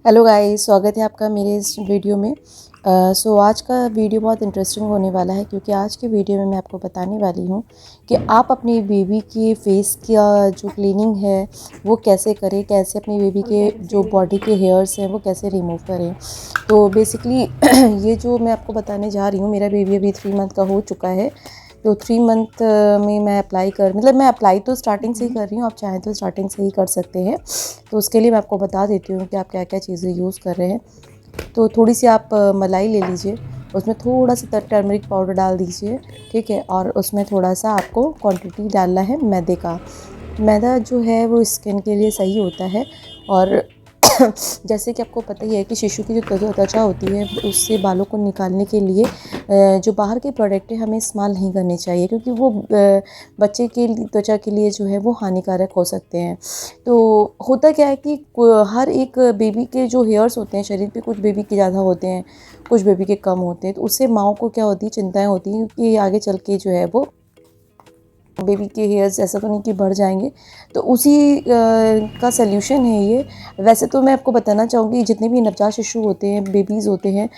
Hello guys, स्वागत है आपका मेरे इस वीडियो में। आज का वीडियो बहुत इंटरेस्टिंग होने वाला है क्योंकि आज के वीडियो में मैं आपको बताने वाली हूँ कि आप अपनी बेबी के फेस का जो क्लीनिंग है वो कैसे करें, कैसे अपनी बेबी के जो बॉडी के हेयर्स हैं वो कैसे रिमूव करें। तो बेसिकली ये जो मैं आपको बताने जा रही हूँ, मेरा बेबी अभी 3 मंथ का हो चुका है। तो 3 मंथ में मैं मैं अप्लाई तो स्टार्टिंग से ही कर रही हूँ, आप चाहें तो स्टार्टिंग से ही कर सकते हैं। तो उसके लिए मैं आपको बता देती हूँ कि आप क्या क्या चीज़ें यूज़ कर रहे हैं। तो थोड़ी सी आप मलाई ले लीजिए, उसमें थोड़ा सा टर्मरिक पाउडर डाल दीजिए, ठीक है। और उसमें थोड़ा सा आपको क्वांटिटी डालना है मैदे का। मैदा जो है वो स्किन के लिए सही होता है। और जैसे कि आपको पता ही है कि शिशु की जो त्वचा होती है उससे बालों को निकालने के लिए जो बाहर के प्रोडक्ट है हमें इस्तेमाल नहीं करने चाहिए, क्योंकि वो बच्चे के त्वचा के लिए जो है वो हानिकारक हो सकते हैं। तो होता क्या है कि हर एक बेबी के जो हेयर्स होते हैं शरीर पे, कुछ बेबी के ज़्यादा होते हैं, कुछ बेबी के कम होते हैं। तो उससे माँओं को क्या होती है, चिंताएं होती हैं कि आगे चल के जो है वो बेबी के हेयर्स ऐसा तो नहीं कि बढ़ जाएंगे। तो उसी का सल्यूशन है ये। वैसे तो मैं आपको बताना चाहूँगी, जितने भी नवजात शिशु होते हैं, बेबीज़ होते हैं,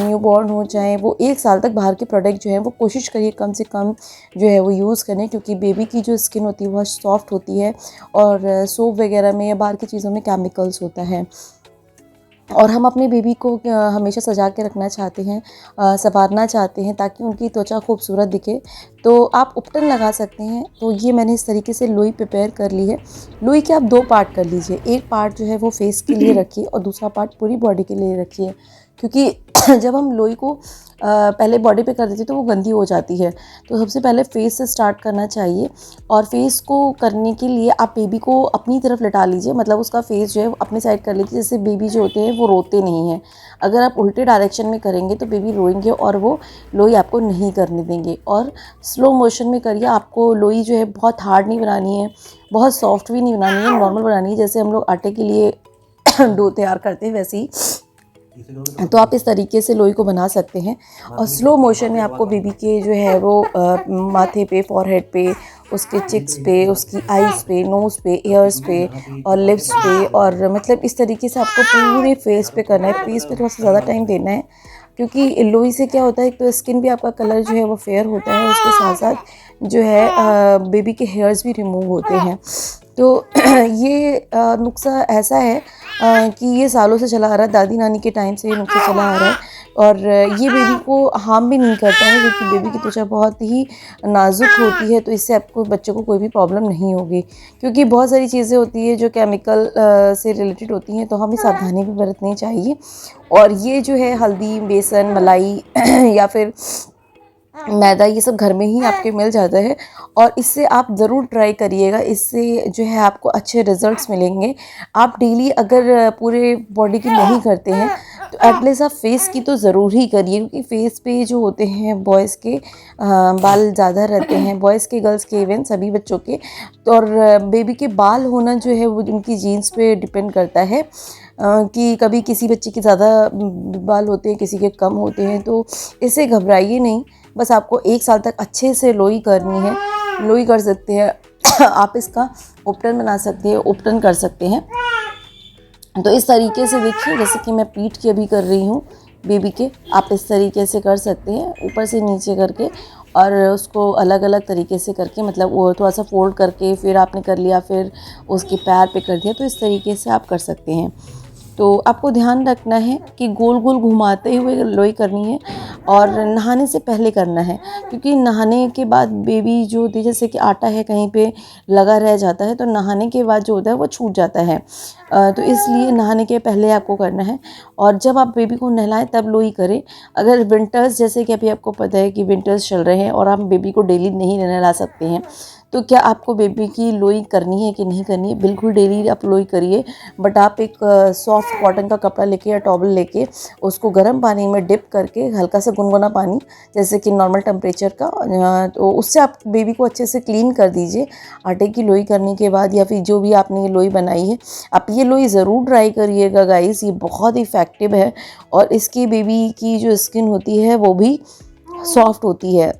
न्यू बॉर्न हो, चाहे वो 1 साल तक बाहर के प्रोडक्ट जो हैं वो कोशिश करिए कम से कम जो है वो यूज़ करें, क्योंकि बेबी की जो स्किन होती है बहुत सॉफ्ट होती है और सोप वगैरह में या बाहर की चीज़ों में केमिकल्स होता है। और हम अपनी बेबी को हमेशा सजा के रखना चाहते हैं, संवारना चाहते हैं ताकि उनकी त्वचा खूबसूरत दिखे। तो आप उपटन लगा सकते हैं। तो ये मैंने इस तरीके से लोई प्रिपेयर कर ली है। लोई के आप 2 पार्ट कर लीजिए, एक पार्ट जो है वो फेस के लिए रखिए और दूसरा पार्ट पूरी बॉडी के लिए रखिए। क्योंकि जब हम लोई को पहले बॉडी पे कर देते हैं तो वो गंदी हो जाती है। तो सबसे पहले फेस से स्टार्ट करना चाहिए। और फेस को करने के लिए आप बेबी को अपनी तरफ लिटा लीजिए, मतलब उसका फेस जो है अपनी साइड कर लीजिए, जिससे बेबी जो होते हैं वो रोते नहीं हैं। अगर आप उल्टे डायरेक्शन में करेंगे तो बेबी रोएंगे और वो लोई आपको नहीं करने देंगे। और स्लो मोशन में करिए। आपको लोई जो है बहुत हार्ड नहीं बनानी है, बहुत सॉफ्ट भी नहीं बनानी है, नॉर्मल बनानी है, जैसे हम लोग आटे के लिए डो तैयार करते हैं वैसे ही। तो आप इस तरीके से लोई को बना सकते हैं। और स्लो मोशन में आपको बेबी के जो है वो माथे पे, फॉरहेड पे, उसके चिक्स पे, उसकी आईज़ पे, नोज़ पे, ईयर्स पे और लिप्स पे, और मतलब इस तरीके से आपको पूरे फेस पे करना है। फेस पे थोड़ा सा ज़्यादा टाइम देना है, क्योंकि लोई से क्या होता है, एक तो स्किन भी आपका कलर जो है वो फेयर होता है, उसके साथ साथ जो है बेबी के हेयर्स भी रिमूव होते हैं। तो ये नुस्खा ऐसा है कि ये सालों से चला आ रहा है, दादी नानी के टाइम से ये नुस्खा चला आ रहा है। और ये बेबी को हार्म भी नहीं करता है, क्योंकि बेबी की त्वचा बहुत ही नाजुक होती है। तो इससे आपको, बच्चे को कोई भी प्रॉब्लम नहीं होगी, क्योंकि बहुत सारी चीज़ें होती है जो केमिकल से रिलेटेड होती हैं, तो हमें सावधानी भी बरतनी चाहिए। और ये जो है हल्दी, बेसन, मलाई या फिर मैदा, ये सब घर में ही आपके मिल जाता है। और इससे आप ज़रूर ट्राई करिएगा, इससे जो है आपको अच्छे रिजल्ट्स मिलेंगे। आप डेली अगर पूरे बॉडी की नहीं करते हैं तो एटलीस्ट आप फेस की तो ज़रूर ही करिए, क्योंकि फेस पे जो होते हैं बॉयज़ के बाल ज़्यादा रहते हैं, बॉयज़ के, गर्ल्स के, इवन सभी बच्चों के। तो और बेबी के बाल होना जो है वो उनकी जीन्स पे डिपेंड करता है, कि कभी किसी बच्चे के ज़्यादा बाल होते हैं, किसी के कम होते हैं। तो इससे घबराइए नहीं, बस आपको 1 साल तक अच्छे से लोई करनी है। लोई कर सकते हैं आप इसका उपटन बना सकते हैं, उपटन कर सकते हैं। तो इस तरीके से देखिए, जैसे कि मैं पीठ की अभी कर रही हूँ बेबी के, आप इस तरीके से कर सकते हैं, ऊपर से नीचे करके और उसको अलग अलग तरीके से करके, मतलब वो थोड़ा सा फोल्ड करके फिर आपने कर लिया, फिर उसके पैर पे कर दिया। तो इस तरीके से आप कर सकते हैं। तो आपको ध्यान रखना है कि गोल गोल घुमाते हुए लोई करनी है और नहाने से पहले करना है, क्योंकि नहाने के बाद बेबी जो होती है, जैसे कि आटा है कहीं पे लगा रह जाता है, तो नहाने के बाद जो होता है वो छूट जाता है। तो इसलिए नहाने के पहले आपको करना है। और जब आप बेबी को नहलाएं तब लोई करें। अगर विंटर्स, जैसे कि अभी आपको पता है कि विंटर्स चल रहे हैं और आप बेबी को डेली नहीं नहला सकते हैं, तो क्या आपको बेबी की लोई करनी है कि नहीं करनी है? बिल्कुल डेली आप लोई करिए, बट आप एक सॉफ्ट कॉटन का कपड़ा लेके या टॉवल लेके उसको गर्म पानी में डिप करके, हल्का सा गुनगुना पानी, जैसे कि नॉर्मल टेम्परेचर का, तो उससे आप बेबी को अच्छे से क्लीन कर दीजिए आटे की लोई करने के बाद, या फिर जो भी आपने ये लोई बनाई है। आप ये लोई ज़रूर ट्राई करिएगा गाइस, ये बहुत इफ़ेक्टिव है और इसकी बेबी की जो स्किन होती है वो भी सॉफ्ट होती है।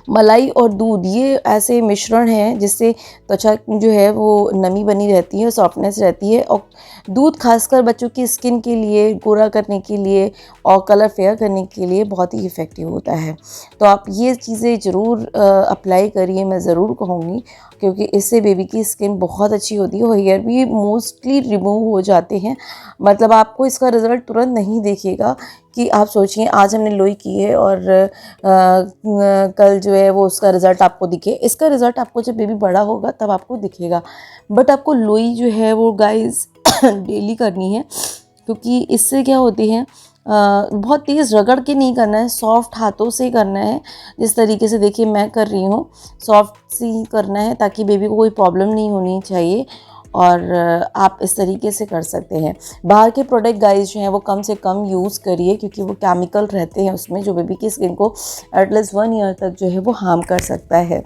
मलाई और दूध ये ऐसे मिश्रण हैं जिससे त्वचा जो है वो नमी बनी रहती है, सॉफ्टनेस रहती है। और दूध खासकर बच्चों की स्किन के लिए, गोरा करने के लिए और कलर फेयर करने के लिए बहुत ही इफ़ेक्टिव होता है। तो आप ये चीज़ें ज़रूर अप्लाई करिए, मैं ज़रूर कहूँगी, क्योंकि इससे बेबी की स्किन बहुत अच्छी होती है और हेयर भी मोस्टली रिमूव हो जाते हैं। मतलब आपको इसका रिज़ल्ट तुरंत नहीं दिखेगा कि आप सोचिए आज हमने लोई की है और कल जो है वो उसका रिज़ल्ट आपको दिखे। इसका रिज़ल्ट आपको जब बेबी बड़ा होगा तब आपको दिखेगा। बट आपको लोई जो है वो गाइस डेली करनी है, क्योंकि इससे क्या होती है, बहुत तेज़ रगड़ के नहीं करना है, सॉफ्ट हाथों से करना है। जिस तरीके से देखिए मैं कर रही हूँ, सॉफ्ट सी करना है ताकि बेबी को कोई प्रॉब्लम नहीं होनी चाहिए। और आप इस तरीके से कर सकते हैं। बाहर के प्रोडक्ट गाइस जो हैं वो कम से कम यूज़ करिए, क्योंकि वो केमिकल रहते हैं उसमें जो बेबी की स्किन को एटलीस्ट 1 ईयर तक जो है वो हार्म कर सकता है।